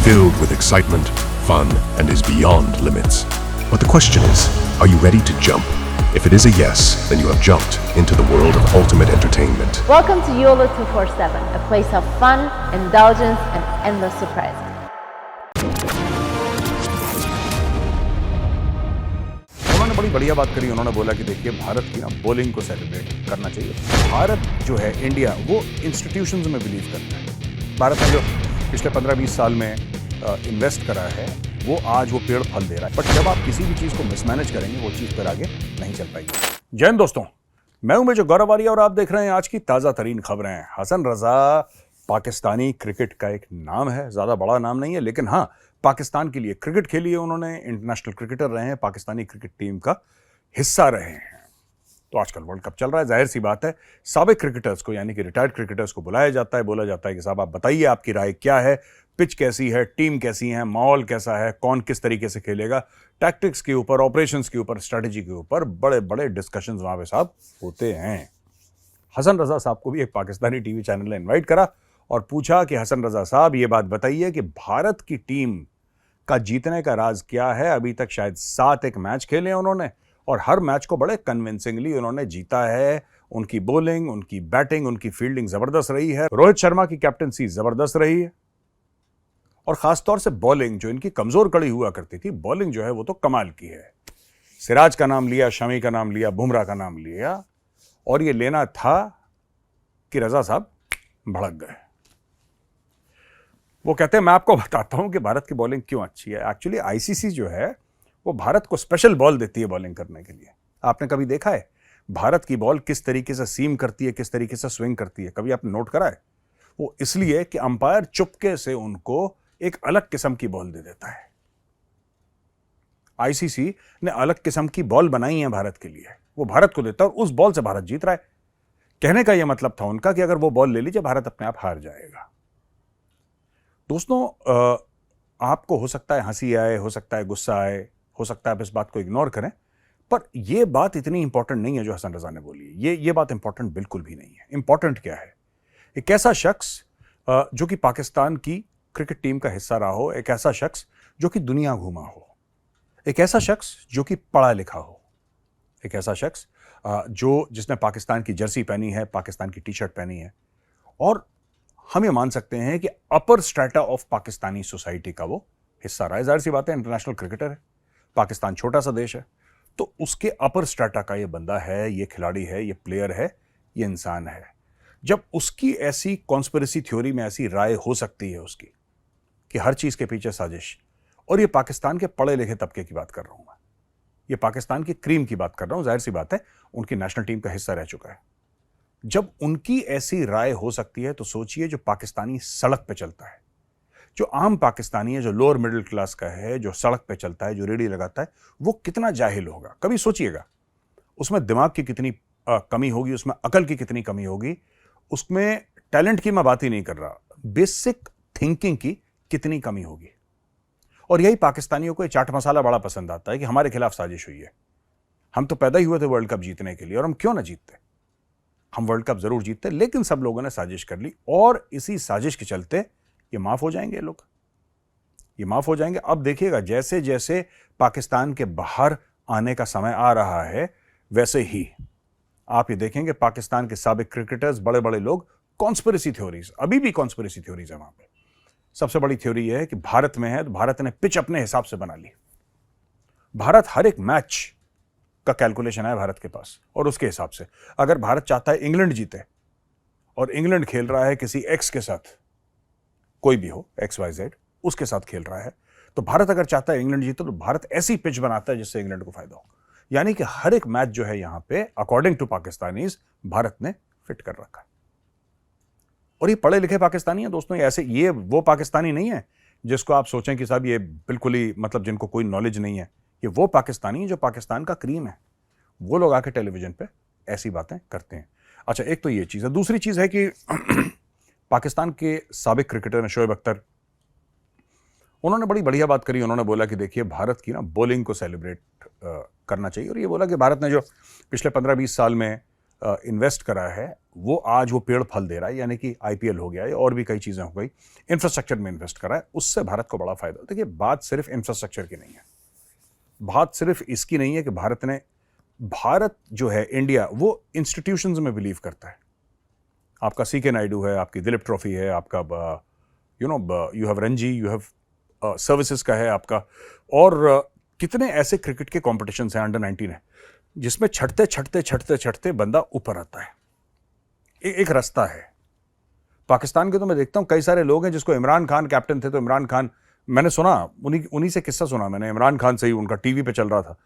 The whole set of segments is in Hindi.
filled with excitement, fun, and is beyond limits. But the question is, are you ready to jump? If it is a yes, then you have jumped into the world of ultimate entertainment. Welcome to YOLO 247, a place of fun, indulgence, and endless surprises. उन्होंने बड़ी बढ़िया बात करी। उन्होंने बोला कि देखिए भारत की ना बॉलिंग को सेलिब्रेट करना चाहिए। भारत जो है, इंडिया, वो इंस्टीट्यूशंस में बिलीव करता है। भारत ने जो पिछले 15-20 साल में इन्वेस्ट करा है, वो आज वो पेड़ फल दे रहा है। बट जब आप किसी भी चीज़ को मिसमैनेज करेंगे, वो चीज़ पर आगे नहीं चल पाएगी। जय हिंद दोस्तों, मैं हूं मेजर गौरव आर्या और आप देख रहे हैं आज की ताज़ा तरीन खबरें। हसन रजा पाकिस्तानी क्रिकेट का एक नाम है, ज़्यादा बड़ा नाम नहीं है, लेकिन हाँ, पाकिस्तान के लिए क्रिकेट खेली है उन्होंने, इंटरनेशनल क्रिकेटर रहे हैं, पाकिस्तानी क्रिकेट टीम का हिस्सा रहे हैं। तो आजकल वर्ल्ड कप चल रहा है, जाहिर सी बात है साबिक क्रिकेटर्स को यानी कि रिटायर्ड क्रिकेटर्स को बुलाया जाता है, बोला जाता है कि साहब आप बताइए आपकी राय क्या है, पिच कैसी है, टीम कैसी है, माहौल कैसा है, कौन किस तरीके से खेलेगा, टैक्टिक्स के ऊपर, ऑपरेशंस के ऊपर, स्ट्रेटजी के ऊपर बड़े बड़े डिस्कशंस वहाँ पे साहब होते हैं। हसन रजा साहब को भी एक पाकिस्तानी टीवी चैनल ने इन्वाइट करा और पूछा कि हसन रजा साहब ये बात बताइए कि भारत की टीम का जीतने का राज क्या है। अभी तक शायद 7 एक मैच खेले हैं उन्होंने और हर मैच को बड़े कन्विंसिंगली उन्होंने जीता है। उनकी बॉलिंग, उनकी बैटिंग, उनकी फील्डिंग जबरदस्त रही है। रोहित शर्मा की कैप्टनसी जबरदस्त रही है और खासतौर से बॉलिंग जो इनकी कमजोर कड़ी हुआ करती थी, बॉलिंग जो है वो तो कमाल की है। सिराज का नाम लिया, शमी का नाम लिया, बुमराह का नाम लिया और ये लेना था कि रजा साहब भड़क गए। वो कहते हैं मैं आपको बताता हूं कि भारत की बॉलिंग क्यों अच्छी है। एक्चुअली आईसीसी जो है वो भारत को स्पेशल बॉल देती है बॉलिंग करने के लिए। आपने कभी देखा है भारत की बॉल किस तरीके से सीम करती है, किस तरीके से स्विंग करती है? कभी आपने नोट करा है? वो इसलिए कि अंपायर चुपके से उनको एक अलग किस्म की बॉल दे देता है। आईसीसी ने अलग किस्म की बॉल बनाई है भारत के लिए, वो भारत को देता है और उस बॉल से भारत जीत रहा है। कहने का यह मतलब था उनका कि अगर वो बॉल ले लीजिए भारत अपने आप हार जाएगा। दोस्तों, आपको हो सकता है हंसी आए, हो सकता है गुस्सा आए, हो सकता है आप इस बात को इग्नोर करें, पर यह बात इतनी इंपॉर्टेंट नहीं है जो हसन रजा ने बोली। ये बात इंपॉर्टेंट बिल्कुल भी नहीं है। इंपॉर्टेंट क्या है? एक ऐसा शख्स जो कि पाकिस्तान की क्रिकेट टीम का हिस्सा रहा हो, एक ऐसा शख्स जो कि दुनिया घूमा हो, एक ऐसा शख्स जो कि पढ़ा लिखा हो, एक ऐसा शख्स जिसने पाकिस्तान की जर्सी पहनी है, पाकिस्तान की टी शर्ट पहनी है और हम ये मान सकते हैं कि अपर स्ट्रेटा ऑफ पाकिस्तानी सोसाइटी का वो हिस्सा रहा है। जाहिर सी बात है इंटरनेशनल क्रिकेटर है, पाकिस्तान छोटा सा देश है, तो उसके अपर स्ट्रेटा का ये बंदा है, ये खिलाड़ी है, ये प्लेयर है, ये इंसान है। जब उसकी ऐसी कॉन्स्पिरेसी थ्योरी में ऐसी राय हो सकती है उसकी कि हर चीज के पीछे साजिश, और ये पाकिस्तान के पढ़े लिखे तबके की बात कर रहा हूं मैं, ये पाकिस्तान की क्रीम की बात कर रहा हूं, जाहिर सी बात है उनकी नेशनल टीम का हिस्सा रह चुका है। जब उनकी ऐसी राय हो सकती है तो सोचिए जो पाकिस्तानी सड़क पे चलता है, जो आम पाकिस्तानी है, जो लोअर मिडिल क्लास का है, जो सड़क पे चलता है, जो रेडी लगाता है, वो कितना जाहिल होगा। कभी सोचिएगा उसमें दिमाग की कितनी कमी होगी, उसमें अकल की कितनी कमी होगी, उसमें टैलेंट की मैं बात ही नहीं कर रहा, बेसिक थिंकिंग की कितनी कमी होगी। और यही पाकिस्तानियों को ये चाट मसाला बड़ा पसंद आता है कि हमारे खिलाफ साजिश हुई है। हम तो पैदा ही हुए थे वर्ल्ड कप जीतने के लिए और हम क्यों ना जीतते। हम वर्ल्ड कप जरूर जीतते, लेकिन सब लोगों ने साजिश कर ली और इसी साजिश के चलते ये माफ हो जाएंगे लोग, ये माफ हो जाएंगे। अब देखिएगा जैसे जैसे पाकिस्तान के बाहर आने का समय आ रहा है, वैसे ही आप ये देखेंगे पाकिस्तान के साबिक क्रिकेटर्स, बड़े बड़े लोग, कॉन्स्पिरेसी थ्योरीज, अभी भी कॉन्स्पिरेसी थ्योरीज है वहां पे। सबसे बड़ी थ्योरी यह है कि भारत में है तो भारत ने पिच अपने हिसाब से बना ली। भारत हर एक मैच का कैलकुलेशन है भारत के पास और उसके हिसाब से अगर भारत चाहता है इंग्लैंड जीते और इंग्लैंड खेल रहा है किसी एक्स के साथ, कोई भी हो, XYZ, उसके साथ खेल रहा है, तो भारत अगर चाहता है इंग्लैंड जीते तो भारत ऐसी पिच बनाता है जिससे इंग्लैंड को फायदा हो। यानी कि हर एक मैच जो है यहां पे अकॉर्डिंग टू पाकिस्तानीज भारत ने फिट कर रखा है। और ये पढ़े लिखे पाकिस्तानी है दोस्तों, ये वो पाकिस्तानी नहीं है जिसको आप सोचें कि साहब ये बिल्कुल ही मतलब जिनको कोई नॉलेज नहीं है। ये वो पाकिस्तानी है जो पाकिस्तान का क्रीम है। वो लोग आके टेलीविजन पे ऐसी बातें करते हैं। अच्छा, एक तो ये चीज है। दूसरी चीज है कि पाकिस्तान के साबिक क्रिकेटर ने शोएब अख्तर, उन्होंने बड़ी बढ़िया बात करी। उन्होंने बोला कि देखिए भारत की ना बॉलिंग को सेलिब्रेट करना चाहिए और ये बोला कि भारत ने जो पिछले 15-20 साल में इन्वेस्ट करा है वो आज वो पेड़ फल दे रहा है, यानी कि आईपीएल हो गया या और भी कई चीजें हो गई, इंफ्रास्ट्रक्चर में इन्वेस्ट करा है, उससे भारत को बड़ा फायदा। देखिए बात सिर्फ इंफ्रास्ट्रक्चर की नहीं है, बात सिर्फ इसकी नहीं है कि भारत जो है इंडिया वो इंस्टीट्यूशंस में बिलीव करता है। आपका सीके नायडू है, आपकी दिलीप ट्रॉफी है, आपका you have Ranji, you have services का है आपका, और कितने ऐसे क्रिकेट के कॉम्पिटिशन हैं, अंडर 19 है, जिसमें छटते बंदा ऊपर आता है। एक रास्ता है। पाकिस्तान के तो मैं देखता हूं कई सारे लोग हैं जिसको इमरान खान कैप्टन थे, तो इमरान खान, मैंने सुना उन्हीं से किस्सा सुना मैंने, इमरान खान से ही, उनका टीवी पे चल रहा था,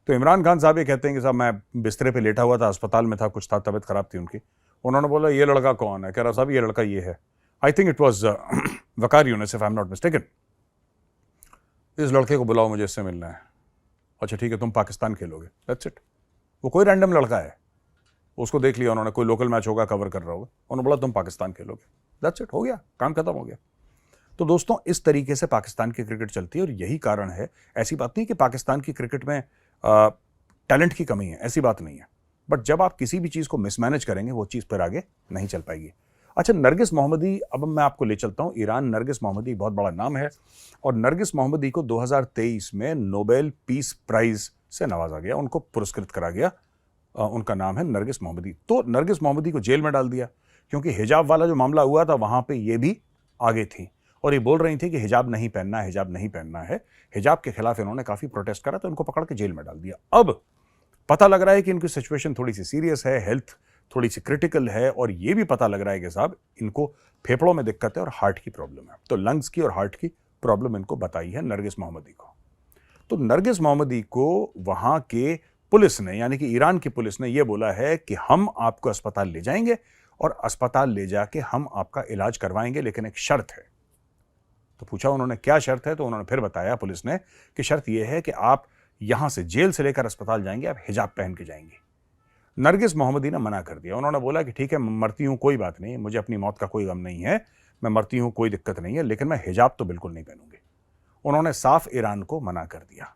तो इमरान खान साहब ये कहते हैं कि साहब मैं बिस्तरे पे लेटा हुआ था, अस्पताल में था, कुछ था, तबीयत खराब थी उनकी, उन्होंने बोला ये लड़का कौन है, कह रहा साहब ये लड़का ये है, I think it was Waqar Younis if I am not mistaken, इस लड़के को बुलाओ, मुझे इससे मिलना है। अच्छा ठीक है, तुम पाकिस्तान खेलोगे, दैट्स इट। वो कोई रैंडम लड़का है, उसको देख लिया उन्होंने, कोई लोकल मैच होगा, कवर कर रहा होगा, उन्होंने बोला तुम पाकिस्तान खेलोगे, दैट्स इट, हो गया, काम खत्म हो गया। तो दोस्तों इस तरीके से पाकिस्तान की क्रिकेट चलती है, और यही कारण है, ऐसी बात नहीं कि पाकिस्तान की क्रिकेट में टैलेंट की कमी है, ऐसी बात नहीं है, बट जब आप किसी भी चीज को मिसमैनेज करेंगे वो चीज फिर आगे नहीं चल पाएगी। अच्छा, नरगिस मोहम्मदी, अब मैं आपको ले चलता हूं ईरान। नरगिस मोहम्मदी बहुत बड़ा नाम है, और नरगिस मोहम्मदी को 2023 में नोबेल पीस प्राइज से नवाजा गया, उनको पुरस्कृत करा गया। उनका नाम है नरगिस मोहम्मदी। तो नरगिस मोहम्मदी को जेल में डाल दिया, क्योंकि हिजाब वाला जो मामला हुआ था वहां पे ये भी आगे थी, और ये बोल रही थी कि हिजाब नहीं पहनना है, हिजाब नहीं पहनना है। हिजाब के खिलाफ इन्होंने काफी प्रोटेस्ट करा, तो इनको पकड़ के जेल में डाल दिया। अब पता लग रहा है कि इनकी सिचुएशन थोड़ी सी सीरियस है, हेल्थ थोड़ी सी क्रिटिकल है, और ये भी पता लग रहा है कि साहब इनको फेफड़ों में दिक्कत है और हार्ट की प्रॉब्लम है। तो लंग्स की और हार्ट की प्रॉब्लम इनको बताई है नरगिस मोहम्मदी को। तो नरगिस मोहम्मदी को वहां के पुलिस ने, यानी कि ईरान की पुलिस ने यह बोला है कि हम आपको अस्पताल ले जाएंगे, और अस्पताल ले जाके हम आपका इलाज करवाएंगे, लेकिन एक शर्त है। तो पूछा उन्होंने क्या शर्त है, तो उन्होंने फिर बताया पुलिस ने कि शर्त यह है कि आप यहां से जेल से लेकर अस्पताल जाएंगे, आप हिजाब पहन के जाएंगे। नरगिस मोहम्मदी ने मना कर दिया। उन्होंने बोला कि ठीक है, मरती हूं कोई बात नहीं, मुझे अपनी मौत का कोई गम नहीं है, मैं मरती हूं कोई दिक्कत नहीं है, लेकिन मैं हिजाब तो बिल्कुल नहीं पहनूंगी। उन्होंने साफ ईरान को मना कर दिया।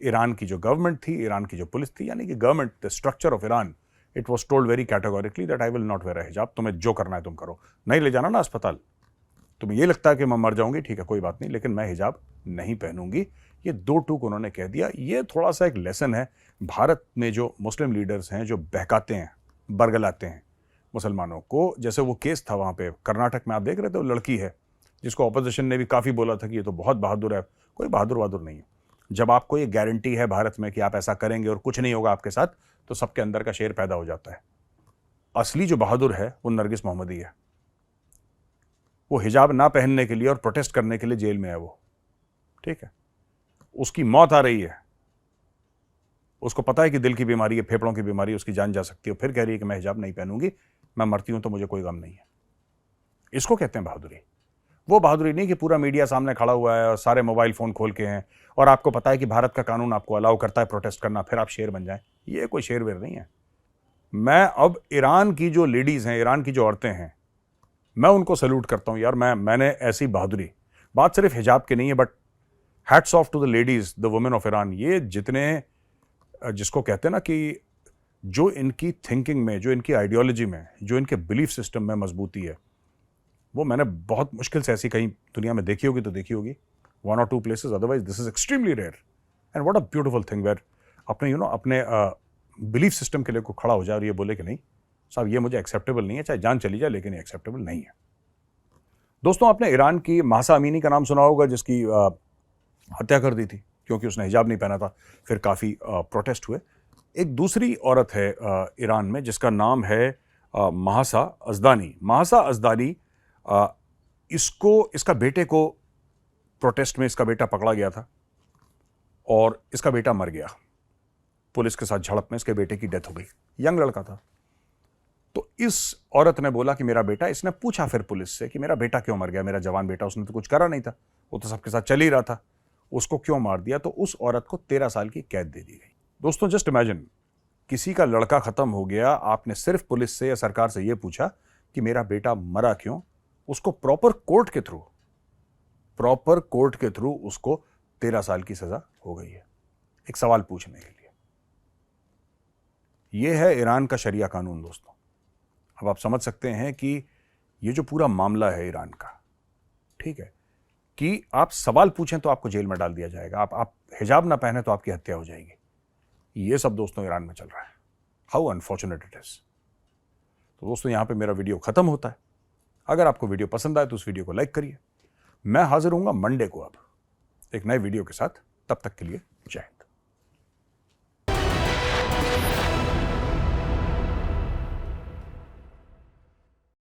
ईरान की जो गवर्नमेंट थी, ईरान की जो पुलिस थी, यानी कि government, the structure of Iran, it was told very categorically that I will not wear a hijab. तुम्हें जो करना है तुम करो, नहीं ले जाना ना अस्पताल, तुम्हें ये लगता है कि मैं मर जाऊंगी, ठीक है कोई बात नहीं, लेकिन मैं हिजाब नहीं पहनूंगी। ये दो टूक उन्होंने कह दिया। ये थोड़ा सा एक लेसन है भारत में जो मुस्लिम लीडर्स हैं, जो बहकाते हैं, बरगलाते हैं मुसलमानों को। जैसे वो केस था वहां पे कर्नाटक में, आप देख रहे थे, वो लड़की है जिसको ऑपोजिशन ने भी काफी बोला था कि ये तो बहुत बहादुर है। कोई बहादुर बहादुर नहीं है। जब आपको ये गारंटी है भारत में कि आप ऐसा करेंगे और कुछ नहीं होगा आपके साथ, तो सबके अंदर का शेर पैदा हो जाता है। असली जो बहादुर है वो नरगिस मोहम्मदी है। वो हिजाब ना पहनने के लिए और प्रोटेस्ट करने के लिए जेल में है वो, ठीक है। उसकी मौत आ रही है, उसको पता है कि दिल की बीमारी है, फेफड़ों की बीमारी, उसकी जान जा सकती है, फिर कह रही है कि मैं हिजाब नहीं पहनूंगी, मैं मरती हूं तो मुझे कोई गम नहीं है। इसको कहते हैं बहादुरी। वो बहादुरी नहीं कि पूरा मीडिया सामने खड़ा हुआ है और सारे मोबाइल फोन खोल के हैं, और आपको पता है कि भारत का कानून आपको अलाउ करता है प्रोटेस्ट करना, फिर आप शेर बन जाएं। ये कोई शेर वेर नहीं है। मैं अब ईरान की जो लेडीज हैं, ईरान की जो औरतें हैं, मैं उनको सैल्यूट करता हूं यार। मैंने ऐसी बहादुरी, बात सिर्फ हिजाब की नहीं है, but hats off to the ladies, the women of Iran. ये जितने, जिसको कहते हैं ना कि जो इनकी थिंकिंग में, जो इनकी आइडियोलॉजी में, जो इनके बिलीफ सिस्टम में मजबूती है, वो मैंने बहुत मुश्किल से ऐसी कहीं दुनिया में देखी होगी तो देखी होगी, 1 or 2 places, otherwise this is extremely rare. And what a beautiful thing where अपने अपने बिलीफ सिस्टम के लिए को खड़ा हो जाए और ये बोले कि नहीं साहब ये मुझे एक्सेप्टेबल नहीं है, चाहे जान चली जाए लेकिन ये एक्सेप्टेबल नहीं है। दोस्तों, आपने ईरान की महसा अमीनी का नाम सुना होगा, जिसकी हत्या कर दी थी क्योंकि उसने हिजाब नहीं पहना था। फिर काफ़ी प्रोटेस्ट हुए। एक दूसरी औरत है ईरान में जिसका नाम है महसा अज़दानी। महसा अज़दानी, इसका बेटे को प्रोटेस्ट में इसका बेटा पकड़ा गया था और इसका बेटा मर गया। पुलिस के साथ झड़प में इसके बेटे की डेथ हो गई। यंग लड़का था। तो इस औरत ने बोला कि मेरा बेटा, इसने पूछा फिर पुलिस से कि मेरा बेटा क्यों मर गया, मेरा जवान बेटा, उसने तो कुछ करा नहीं था, वो तो सबके साथ चल ही रहा था, उसको क्यों मार दिया। तो उस औरत को 13 साल की कैद दे दी गई। दोस्तों, जस्ट इमेजिन, किसी का लड़का खत्म हो गया, आपने सिर्फ पुलिस से या सरकार से यह पूछा कि मेरा बेटा मरा क्यों, उसको प्रॉपर कोर्ट के थ्रू उसको 13 साल की सजा हो गई है, एक सवाल पूछने के लिए। यह है ईरान का शरिया कानून दोस्तों। अब आप समझ सकते हैं कि ये जो पूरा मामला है ईरान का, ठीक है, कि आप सवाल पूछें तो आपको जेल में डाल दिया जाएगा, आप हिजाब ना पहने तो आपकी हत्या हो जाएगी। ये सब दोस्तों ईरान में चल रहा है। How unfortunate it is. तो दोस्तों यहां पे मेरा वीडियो खत्म होता है। अगर आपको वीडियो पसंद आए तो उस वीडियो को लाइक करिए। मैं हाजिर हूंगा मंडे को अब एक नए वीडियो के साथ। तब तक के लिए जय हिंद।